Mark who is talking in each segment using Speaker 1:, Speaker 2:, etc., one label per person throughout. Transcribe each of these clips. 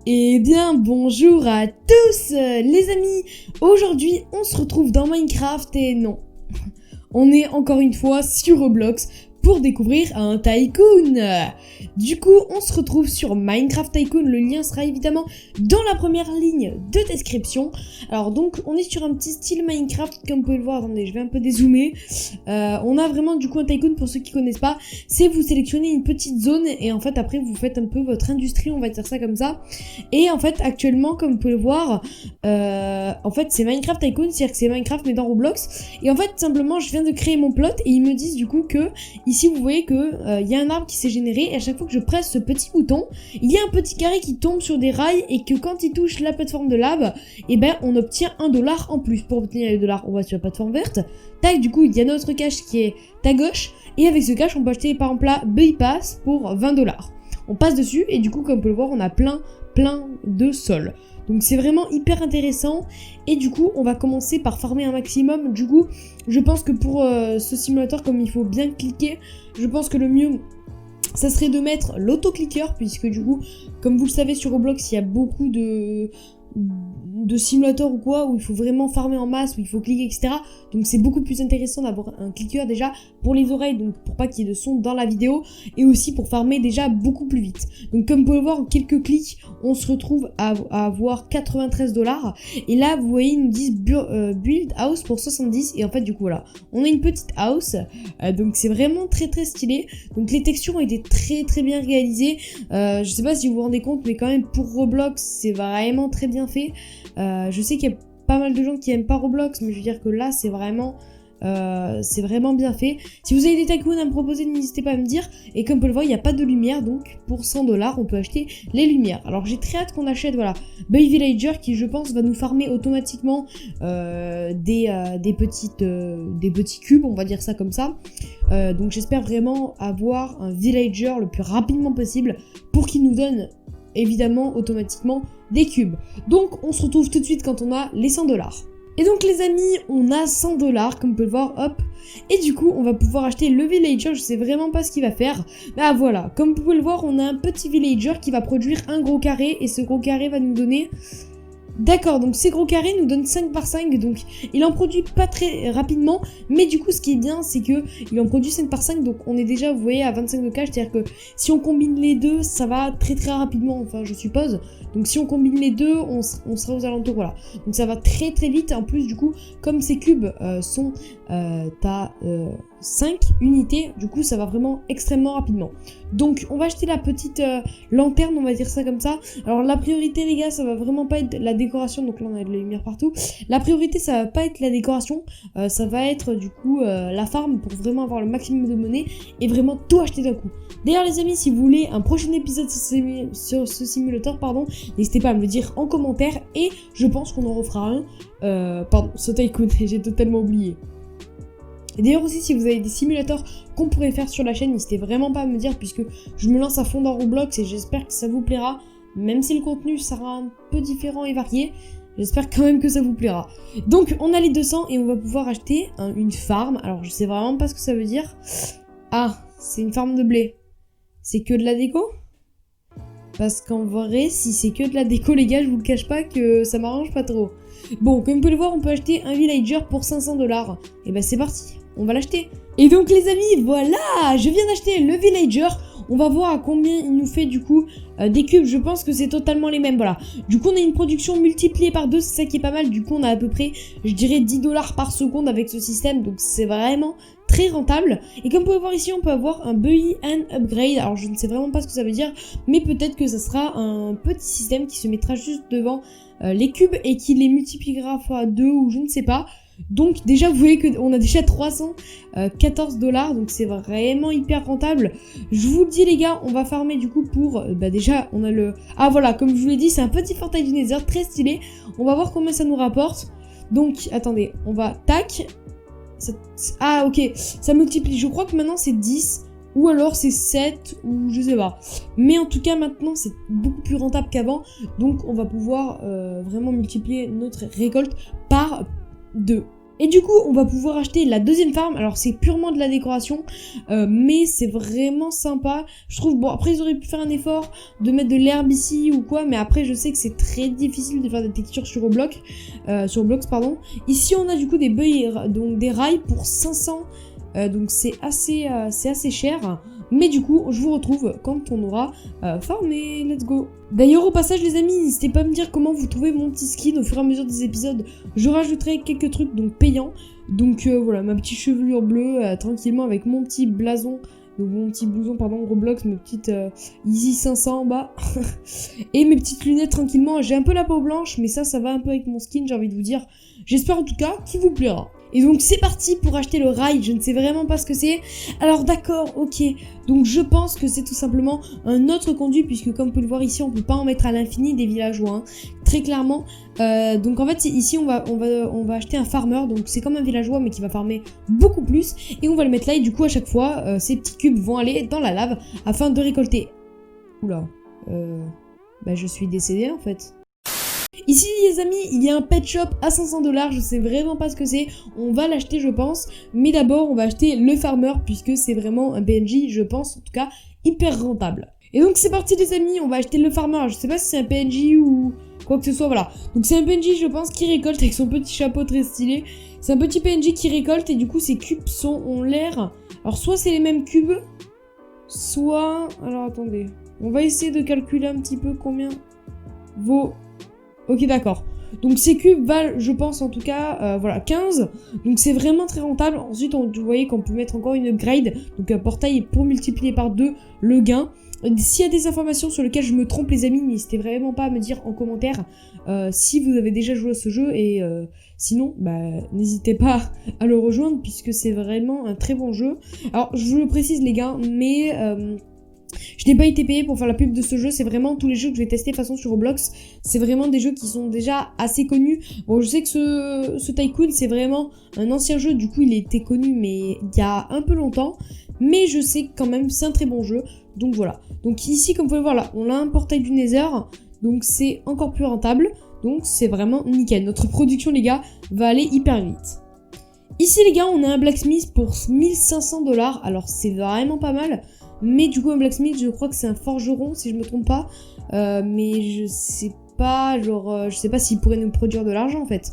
Speaker 1: Eh bien, bonjour à tous les amis. Aujourd'hui, on se retrouve dans Minecraft et non, on est encore une fois sur Roblox pour découvrir un tycoon. Du coup, on se retrouve sur Minecraft Tycoon. Le lien sera évidemment dans la première ligne de description. Alors donc, on est sur un petit style Minecraft, comme vous pouvez le voir. Attendez, je vais un peu dézoomer. On a vraiment du coup un tycoon, pour ceux qui connaissent pas. C'est vous sélectionnez une petite zone et en fait après vous faites un peu votre industrie, on va dire ça comme ça. Et en fait actuellement, comme vous pouvez le voir, en fait c'est Minecraft Tycoon, c'est-à-dire que c'est Minecraft mais dans Roblox. Et en fait simplement je viens de créer mon plot et ils me disent du coup que ici vous voyez que y a un arbre qui s'est généré et à chaque fois que je presse ce petit bouton, il y a un petit carré qui tombe sur des rails et que quand il touche la plateforme de lave, et ben on obtient $1 en plus. Pour obtenir les $, on va sur la plateforme verte. Tac, du coup il y a notre cache qui est à gauche et avec ce cache on peut acheter par exemple là Buy Pass pour $20. On passe dessus et du coup comme on peut le voir on a plein de sol. Donc c'est vraiment hyper intéressant et du coup on va commencer par farmer un maximum. Du coup je pense que pour ce simulateur, comme il faut bien cliquer, je pense que le mieux ça serait de mettre l'auto-clicker, puisque du coup comme vous le savez sur Roblox il y a beaucoup de simulateurs ou quoi où il faut vraiment farmer en masse, où il faut cliquer, etc. Donc c'est beaucoup plus intéressant d'avoir un clicker déjà pour les oreilles, donc pour pas qu'il y ait de son dans la vidéo, et aussi pour farmer déjà beaucoup plus vite. Donc comme vous pouvez le voir, en quelques clics on se retrouve à avoir $93. Et là vous voyez ils nous disent build house pour 70, et en fait du coup voilà on a une petite house, donc c'est vraiment très stylé. Donc les textures ont été très bien réalisées, je sais pas si vous vous rendez compte mais quand même pour Roblox c'est vraiment très bien fait. Je sais qu'il y a pas mal de gens qui aiment pas Roblox, mais je veux dire que là c'est vraiment bien fait. Si vous avez des tycoons à me proposer, n'hésitez pas à me dire. Et comme on peut le voir, il n'y a pas de lumière, donc pour $100 on peut acheter les lumières. Alors j'ai très hâte qu'on achète, voilà, Buy Villager, qui je pense va nous farmer automatiquement des petits cubes, on va dire ça comme ça. Donc j'espère vraiment avoir un villager le plus rapidement possible pour qu'il nous donne évidemment automatiquement des cubes. Donc on se retrouve tout de suite quand on a les $100. Et donc les amis, on a $100 comme vous pouvez le voir, hop. Et du coup on va pouvoir acheter le villager, je sais vraiment pas ce qu'il va faire. Bah voilà, comme vous pouvez le voir on a un petit villager qui va produire un gros carré. Et ce gros carré va nous donner... D'accord, donc ces gros carrés nous donnent 5 par 5, donc il en produit pas très rapidement, mais du coup ce qui est bien c'est que il en produit 5 par 5, donc on est déjà, vous voyez, à 25 de cache, c'est-à-dire que si on combine les deux, ça va très rapidement, enfin je suppose. Donc si on combine les deux, on sera aux alentours, voilà. Donc ça va très vite, en plus du coup, comme ces cubes sont à 5 unités, du coup ça va vraiment extrêmement rapidement. Donc on va acheter la petite lanterne, on va dire ça comme ça. Alors la priorité les gars, ça va vraiment pas être la décoration, donc là on a de la lumière partout. La priorité ça va pas être la décoration, ça va être du coup la farm pour vraiment avoir le maximum de monnaie et vraiment tout acheter d'un coup. D'ailleurs les amis, si vous voulez un prochain épisode sur ce simulateur, pardon, n'hésitez pas à me le dire en commentaire et je pense qu'on en refera un. Pardon, ce tycoon, j'ai totalement oublié. Et d'ailleurs aussi si vous avez des simulateurs qu'on pourrait faire sur la chaîne, n'hésitez vraiment pas à me dire, puisque je me lance à fond dans Roblox et j'espère que ça vous plaira, même si le contenu sera un peu différent et varié, j'espère quand même que ça vous plaira. Donc on a les 200 et on va pouvoir acheter une farm. Alors je sais vraiment pas ce que ça veut dire. Ah, c'est une farm de blé. C'est que de la déco ? Parce qu'en vrai, si c'est que de la déco les gars, je vous le cache pas que ça m'arrange pas trop. Bon, comme vous pouvez le voir, on peut acheter un villager pour $500. Et ben c'est parti, on va l'acheter. Et donc les amis, voilà, je viens d'acheter le villager. On va voir à combien il nous fait du coup des cubes. Je pense que c'est totalement les mêmes, voilà. Du coup on a une production multipliée par 2, c'est ça qui est pas mal. Du coup on a à peu près, je dirais, $10 par seconde avec ce système. Donc c'est vraiment très rentable. Et comme vous pouvez voir ici, on peut avoir un buy and upgrade. Alors je ne sais vraiment pas ce que ça veut dire, mais peut-être que ça sera un petit système qui se mettra juste devant les cubes et qui les multipliera fois 2 ou je ne sais pas. Donc déjà vous voyez qu'on a déjà $314, donc c'est vraiment hyper rentable. Je vous le dis les gars, on va farmer du coup pour, déjà on a le... Ah voilà, comme je vous l'ai dit, c'est un petit portail du Nether très stylé. On va voir combien ça nous rapporte. Donc attendez, on va tac. Ah ok, ça multiplie, je crois que maintenant c'est 10. Ou alors c'est 7, ou je sais pas. Mais en tout cas maintenant c'est beaucoup plus rentable qu'avant. Donc on va pouvoir vraiment multiplier notre récolte par 2. Et du coup, on va pouvoir acheter la deuxième farm. Alors, c'est purement de la décoration, mais c'est vraiment sympa. Je trouve, bon, après, ils auraient pu faire un effort de mettre de l'herbe ici ou quoi, mais après, je sais que c'est très difficile de faire des textures sur Roblox, pardon. Ici, on a du coup des bugs, donc des rails pour 500, donc c'est assez cher. Mais du coup, je vous retrouve quand on aura farmé. Let's go. D'ailleurs, au passage, les amis, n'hésitez pas à me dire comment vous trouvez mon petit skin au fur et à mesure des épisodes. Je rajouterai quelques trucs donc payants. Donc voilà, ma petite chevelure bleue, tranquillement avec mon petit blason. Donc mon petit blouson, pardon, Roblox, mes petites Easy 500 en bas. Et mes petites lunettes tranquillement. J'ai un peu la peau blanche, mais ça va un peu avec mon skin, j'ai envie de vous dire. J'espère en tout cas qu'il vous plaira. Et donc c'est parti pour acheter le rail, je ne sais vraiment pas ce que c'est. Alors d'accord, ok, donc je pense que c'est tout simplement un autre conduit, puisque comme vous pouvez le voir ici, on peut pas en mettre à l'infini des villageois, hein, très clairement. Donc en fait ici on va acheter un farmer, donc c'est comme un villageois mais qui va farmer beaucoup plus. Et on va le mettre là et du coup à chaque fois, ces petits cubes vont aller dans la lave afin de récolter... Oula, bah je suis décédé en fait. Ici les amis, il y a un pet shop à 500 $, je sais vraiment pas ce que c'est, on va l'acheter je pense, mais d'abord on va acheter le farmer puisque c'est vraiment un PNJ, je pense en tout cas, hyper rentable. Et donc c'est parti les amis, on va acheter le farmer, je sais pas si c'est un PNJ ou quoi que ce soit, voilà. Donc c'est un PNJ je pense qui récolte avec son petit chapeau très stylé, c'est un petit PNJ qui récolte et du coup ces cubes ont l'air, alors soit c'est les mêmes cubes, soit, alors attendez, on va essayer de calculer un petit peu combien vaut... Ok d'accord, donc ces cubes valent je pense en tout cas voilà 15, donc c'est vraiment très rentable. Ensuite vous voyez qu'on peut mettre encore une upgrade, donc un portail pour multiplier par 2 le gain. S'il y a des informations sur lesquelles je me trompe les amis, n'hésitez vraiment pas à me dire en commentaire si vous avez déjà joué à ce jeu et sinon bah n'hésitez pas à le rejoindre puisque c'est vraiment un très bon jeu. Alors je vous le précise les gars, mais... je n'ai pas été payé pour faire la pub de ce jeu, c'est vraiment tous les jeux que je vais tester de façon sur Roblox, c'est vraiment des jeux qui sont déjà assez connus. Bon je sais que ce Tycoon c'est vraiment un ancien jeu, du coup il était connu mais il y a un peu longtemps, mais je sais quand même c'est un très bon jeu, donc voilà. Donc ici comme vous pouvez voir là, on a un portail du Nether, donc c'est encore plus rentable, donc c'est vraiment nickel. Notre production les gars va aller hyper vite. Ici les gars on a un blacksmith pour 1500 $, alors c'est vraiment pas mal. Mais du coup un blacksmith je crois que c'est un forgeron si je me trompe pas, mais je sais pas, genre je sais pas s'il pourrait nous produire de l'argent en fait.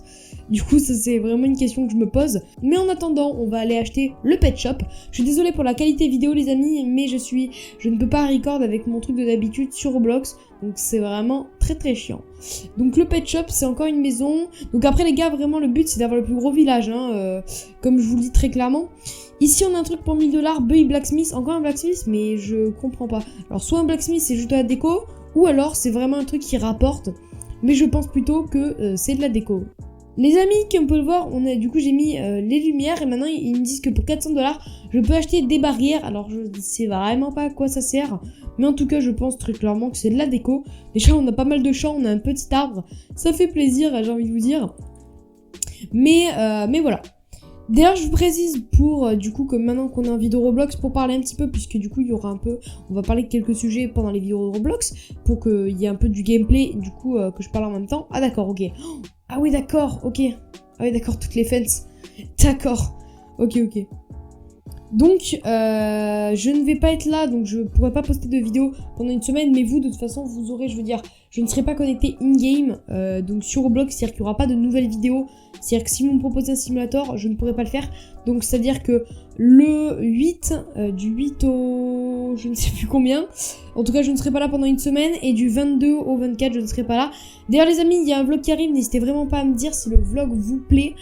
Speaker 1: Du coup ça c'est vraiment une question que je me pose. Mais en attendant on va aller acheter le pet shop. Je suis désolée pour la qualité vidéo les amis, mais je ne peux pas record avec mon truc de d'habitude sur Roblox, donc c'est vraiment très chiant. Donc le pet shop c'est encore une maison. Donc après les gars vraiment le but c'est d'avoir le plus gros village hein, comme je vous le dis très clairement. Ici on a un truc pour 1000 $, Buy Blacksmith, encore un blacksmith mais je comprends pas. Alors soit un blacksmith c'est juste de la déco, ou alors c'est vraiment un truc qui rapporte, mais je pense plutôt que c'est de la déco. Les amis, comme on peut le voir, du coup j'ai mis les lumières et maintenant ils me disent que pour 400 $, je peux acheter des barrières. Alors je sais vraiment pas à quoi ça sert, mais en tout cas je pense très clairement que c'est de la déco. Déjà on a pas mal de champs, on a un petit arbre, ça fait plaisir j'ai envie de vous dire. Mais voilà. D'ailleurs je vous précise pour du coup que maintenant qu'on est en vidéo Roblox, pour parler un petit peu, puisque du coup il y aura un peu, on va parler de quelques sujets pendant les vidéos Roblox, pour qu'il y ait un peu du gameplay, du coup que je parle en même temps. Ah d'accord, ok. Ah oui d'accord, ok. Ah oui d'accord, toutes les fences. D'accord, ok. Donc je ne vais pas être là, donc je pourrai pas poster de vidéo pendant une semaine, mais vous de toute façon vous aurez, je veux dire, je ne serai pas connecté in-game, donc sur Roblox, c'est-à-dire qu'il n'y aura pas de nouvelles vidéos, c'est-à-dire que si vous me proposez un simulator, je ne pourrai pas le faire, donc c'est-à-dire que le 8, du 8 au... je ne sais plus combien, en tout cas je ne serai pas là pendant une semaine, et du 22 au 24 je ne serai pas là. D'ailleurs les amis, il y a un vlog qui arrive, n'hésitez vraiment pas à me dire si le vlog vous plaît.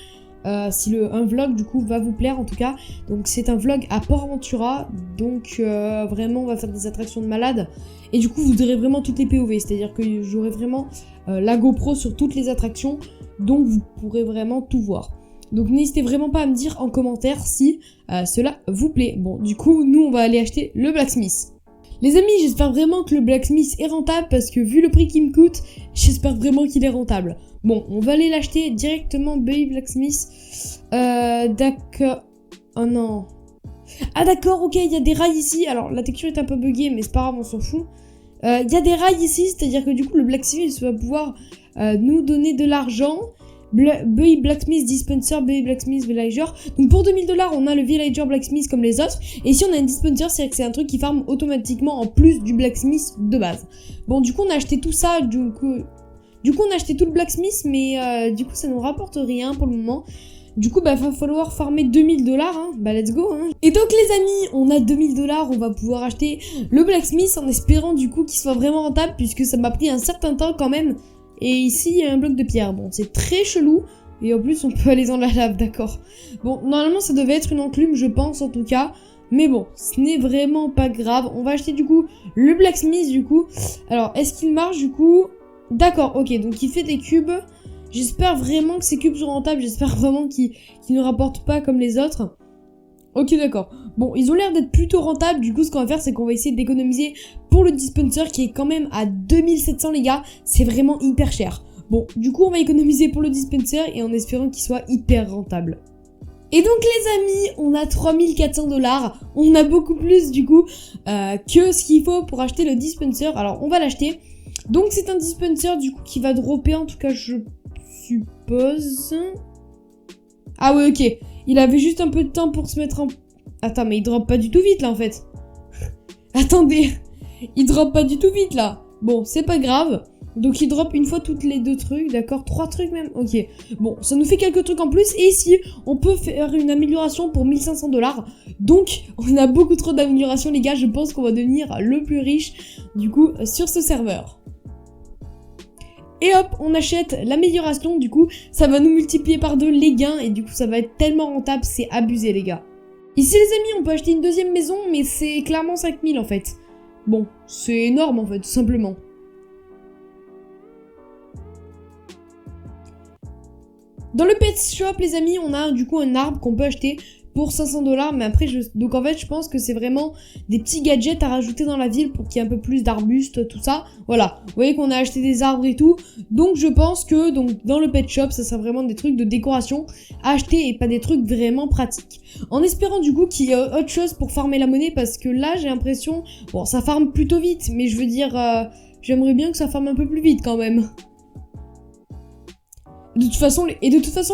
Speaker 1: Si un vlog du coup va vous plaire en tout cas. Donc c'est un vlog à Port Aventura, donc vraiment on va faire des attractions de malade. Et du coup vous aurez vraiment toutes les POV, c'est-à-dire que j'aurai vraiment la GoPro sur toutes les attractions, donc vous pourrez vraiment tout voir. Donc n'hésitez vraiment pas à me dire en commentaire si cela vous plaît. Bon du coup nous on va aller acheter le blacksmith. Les amis, j'espère vraiment que le blacksmith est rentable parce que vu le prix qu'il me coûte, j'espère vraiment qu'il est rentable. Bon, on va aller l'acheter directement, Buy Blacksmith. D'accord. Oh non. Ah d'accord, ok, il y a des rails ici. Alors, la texture est un peu buggée, mais c'est pas grave, on s'en fout. Il y a des rails ici, c'est-à-dire que du coup, le blacksmith va pouvoir nous donner de l'argent. Buy Blacksmith Dispenser, Buy Blacksmith Villager. Donc pour 2000 $, on a le Villager Blacksmith comme les autres. Et si on a un Dispenser, c'est que c'est un truc qui farm automatiquement en plus du Blacksmith de base. Bon, du coup, on a acheté tout ça. Du coup, on a acheté tout le Blacksmith, mais du coup, ça nous rapporte rien pour le moment. Du coup, va falloir farmer 2000 $, hein. Let's go, hein. Et donc, les amis, on a 2000 $, on va pouvoir acheter le Blacksmith en espérant, du coup, qu'il soit vraiment rentable, puisque ça m'a pris un certain temps quand même. Et ici, il y a un bloc de pierre. Bon, c'est très chelou. Et en plus, on peut aller dans la lave, d'accord. Bon, normalement, ça devait être une enclume, je pense, en tout cas. Mais bon, ce n'est vraiment pas grave. On va acheter, du coup, le Blacksmith, du coup. Alors, est-ce qu'il marche, du coup? D'accord, ok. Donc, il fait des cubes. J'espère vraiment que ces cubes sont rentables. J'espère vraiment qu'ils ne rapportent pas comme les autres. Ok, d'accord. Bon, ils ont l'air d'être plutôt rentables. Du coup, ce qu'on va faire, c'est qu'on va essayer d'économiser pour le dispenser qui est quand même à 2700, les gars. C'est vraiment hyper cher. Bon, du coup, on va économiser pour le dispenser et en espérant qu'il soit hyper rentable. Et donc, les amis, on a 3400 $. On a beaucoup plus, du coup, que ce qu'il faut pour acheter le dispenser. Alors, on va l'acheter. Donc, c'est un dispenser, du coup, qui va dropper, en tout cas, je suppose. Ah ouais, ok. Il avait juste un peu de temps pour se mettre en... Attends, mais il drop pas du tout vite, là, en fait. Attendez. Il drop pas du tout vite, là. Bon, c'est pas grave. Donc, il drop une fois toutes les 2 trucs, d'accord? 3 trucs même. Ok. Bon, ça nous fait quelques trucs en plus. Et ici, on peut faire une amélioration pour 1500 $. Donc, on a beaucoup trop d'améliorations, les gars. Je pense qu'on va devenir le plus riche, du coup, sur ce serveur. Et hop, on achète l'amélioration, du coup, ça va nous multiplier par 2 les gains, et du coup, ça va être tellement rentable, c'est abusé, les gars. Ici, les amis, on peut acheter une deuxième maison, mais c'est clairement 5000, en fait. Bon, c'est énorme, en fait, tout simplement. Dans le pet shop, les amis, on a, du coup, un arbre qu'on peut acheter pour 500 $, mais après, donc en fait, je pense que c'est vraiment des petits gadgets à rajouter dans la ville pour qu'il y ait un peu plus d'arbustes, tout ça. Voilà, vous voyez qu'on a acheté des arbres et tout, donc je pense que dans le pet shop, ça sera vraiment des trucs de décoration à acheter et pas des trucs vraiment pratiques. En espérant du coup qu'il y ait autre chose pour farmer la monnaie, parce que là, j'ai l'impression, bon, ça farme plutôt vite, mais je veux dire, j'aimerais bien que ça farme un peu plus vite quand même. De toute façon,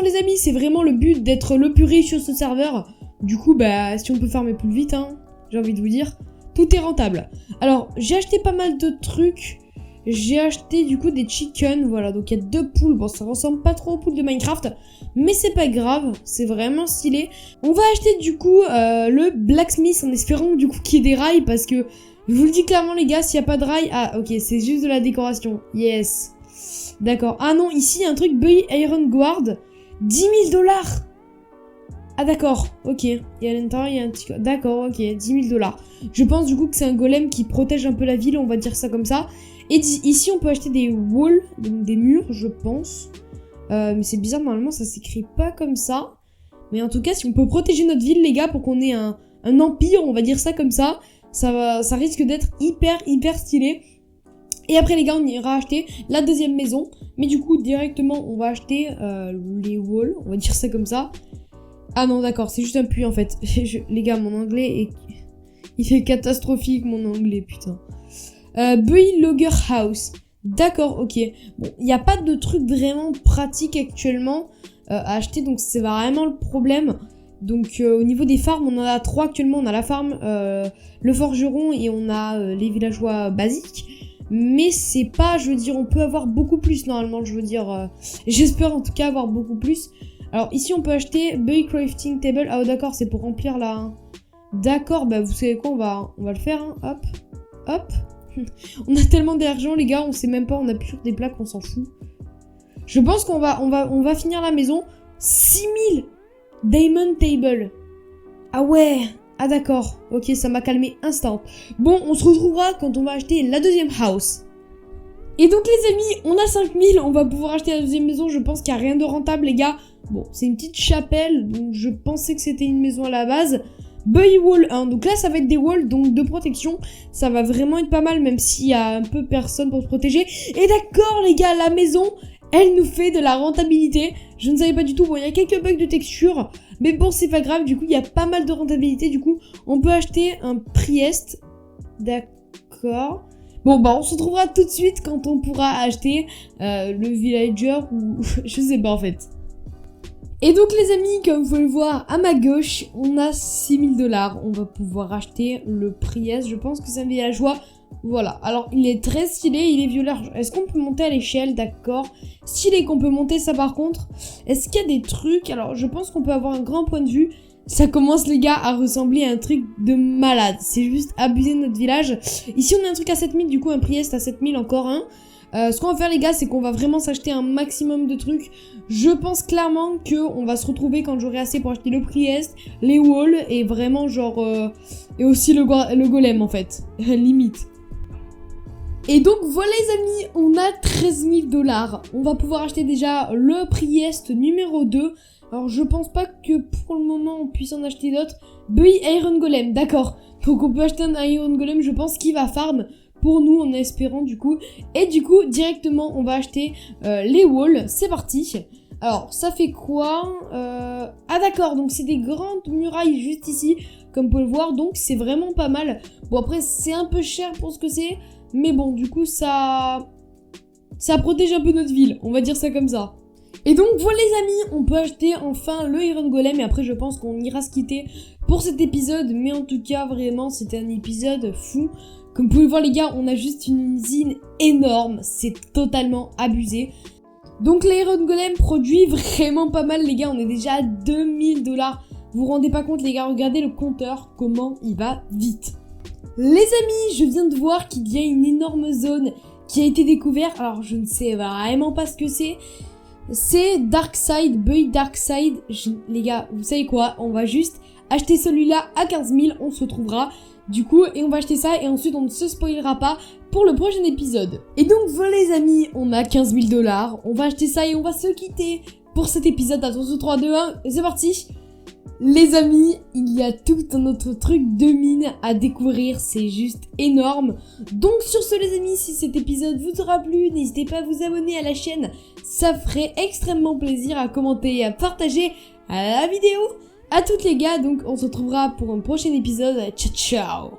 Speaker 1: les amis, c'est vraiment le but d'être le plus riche sur ce serveur. Du coup, si on peut farmer plus vite, hein, j'ai envie de vous dire, tout est rentable. Alors, j'ai acheté pas mal de trucs. J'ai acheté du coup des chickens, voilà, donc il y a 2 poules. Bon, ça ressemble pas trop aux poules de Minecraft, mais c'est pas grave, c'est vraiment stylé. On va acheter du coup le blacksmith en espérant du coup qu'il y ait des rails, parce que, je vous le dis clairement les gars, s'il n'y a pas de rails, ah ok, c'est juste de la décoration, yes. D'accord. Ah non, ici, il y a un truc, Buy Iron Guard, 10 000 $. Ah d'accord, ok. Et à l'intérieur, il y a un petit... D'accord, ok, 10 000 $. Je pense du coup que c'est un golem qui protège un peu la ville, on va dire ça comme ça. Et ici, on peut acheter des walls, donc des murs, je pense. Mais c'est bizarre, normalement, ça s'écrit pas comme ça. Mais en tout cas, si on peut protéger notre ville, les gars, pour qu'on ait un empire, on va dire ça comme ça, ça risque d'être hyper stylé. Et après les gars, on ira acheter la deuxième maison. Mais du coup, directement, on va acheter les walls. On va dire ça comme ça. Ah non, d'accord, c'est juste un puits en fait. Les gars, mon anglais il est catastrophique, mon anglais, putain. Buy Logger House. D'accord, ok. Bon, il n'y a pas de truc vraiment pratique actuellement à acheter. Donc c'est vraiment le problème. Donc au niveau des farms, on en a 3 actuellement. On a la farm, le forgeron et on a les villageois basiques. Mais c'est pas, je veux dire, on peut avoir beaucoup plus normalement, je veux dire. J'espère en tout cas avoir beaucoup plus. Alors ici on peut acheter Buy Crafting Table. Ah d'accord, c'est pour remplir la... D'accord, vous savez quoi, on va le faire, hein. Hop, hop. On a tellement d'argent les gars, on sait même pas, on a plus des plaques, on s'en fout. Je pense qu'on va finir la maison. 6000 Diamond Table. Ah ouais. Ah d'accord, ok, ça m'a calmé instant. Bon, on se retrouvera quand on va acheter la deuxième house. Et donc les amis, on a 5000, on va pouvoir acheter la deuxième maison. Je pense qu'il n'y a rien de rentable les gars. Bon, c'est une petite chapelle, donc je pensais que c'était une maison à la base. Buy Wall 1, donc là ça va être des walls donc de protection. Ça va vraiment être pas mal même s'il y a un peu personne pour se protéger. Et d'accord les gars, la maison, elle nous fait de la rentabilité. Je ne savais pas du tout, bon il y a quelques bugs de texture. Mais bon, c'est pas grave, du coup, il y a pas mal de rentabilité. Du coup, on peut acheter un Priest. D'accord. Bon bah on se retrouvera tout de suite quand on pourra acheter le villager ou je sais pas en fait. Et donc les amis, comme vous pouvez le voir à ma gauche, on a 6000 $. On va pouvoir acheter le Priest, je pense que c'est un villageois. Voilà, alors il est très stylé, il est violet. Est-ce qu'on peut monter à l'échelle? D'accord. Stylé qu'on peut monter ça par contre. Est-ce qu'il y a des trucs? Alors je pense qu'on peut avoir un grand point de vue. Ça commence les gars à ressembler à un truc de malade. C'est juste abuser de notre village. Ici on a un truc à 7000, du coup un Priest à 7000, encore un. Ce qu'on va faire les gars, c'est qu'on va vraiment s'acheter un maximum de trucs. Je pense clairement qu'on va se retrouver quand j'aurai assez pour acheter le Priest, les walls et vraiment genre... et aussi le golem en fait, limite. Et donc voilà les amis, on a 13 000 $. On va pouvoir acheter déjà le Priest numéro 2. Alors je pense pas que pour le moment on puisse en acheter d'autres. Buy Iron Golem, d'accord. Donc on peut acheter un Iron Golem, je pense qu'il va farm pour nous en espérant du coup. Et du coup directement on va acheter les walls, c'est parti. Alors ça fait quoi Ah d'accord, donc c'est des grandes murailles juste ici, comme vous pouvez le voir, donc c'est vraiment pas mal. Bon après c'est un peu cher pour ce que c'est, mais bon du coup ça protège un peu notre ville, on va dire ça comme ça. Et donc voilà les amis, on peut acheter enfin le Iron Golem et après je pense qu'on ira se quitter pour cet épisode. Mais en tout cas vraiment c'était un épisode fou. Comme vous pouvez le voir les gars, on a juste une usine énorme, c'est totalement abusé. Donc l'Iron Golem produit vraiment pas mal les gars, on est déjà à 2000 $. Vous vous rendez pas compte les gars, regardez le compteur, comment il va vite. Les amis, je viens de voir qu'il y a une énorme zone qui a été découverte. Alors je ne sais vraiment pas ce que c'est. C'est Darkside, Buy Darkside. Les gars, vous savez quoi? On va juste acheter celui-là à 15 000, on se retrouvera du coup et on va acheter ça et ensuite on ne se spoilera pas pour le prochain épisode. Et donc voilà les amis, on a 15 000 $, on va acheter ça et on va se quitter pour cet épisode. Attention 3, 2, 1, et c'est parti. Les amis, il y a tout un autre truc de mine à découvrir, c'est juste énorme. Donc sur ce les amis, si cet épisode vous aura plu, n'hésitez pas à vous abonner à la chaîne, ça ferait extrêmement plaisir, à commenter et à partager la vidéo. À toutes les gars, donc on se retrouvera pour un prochain épisode, ciao ciao.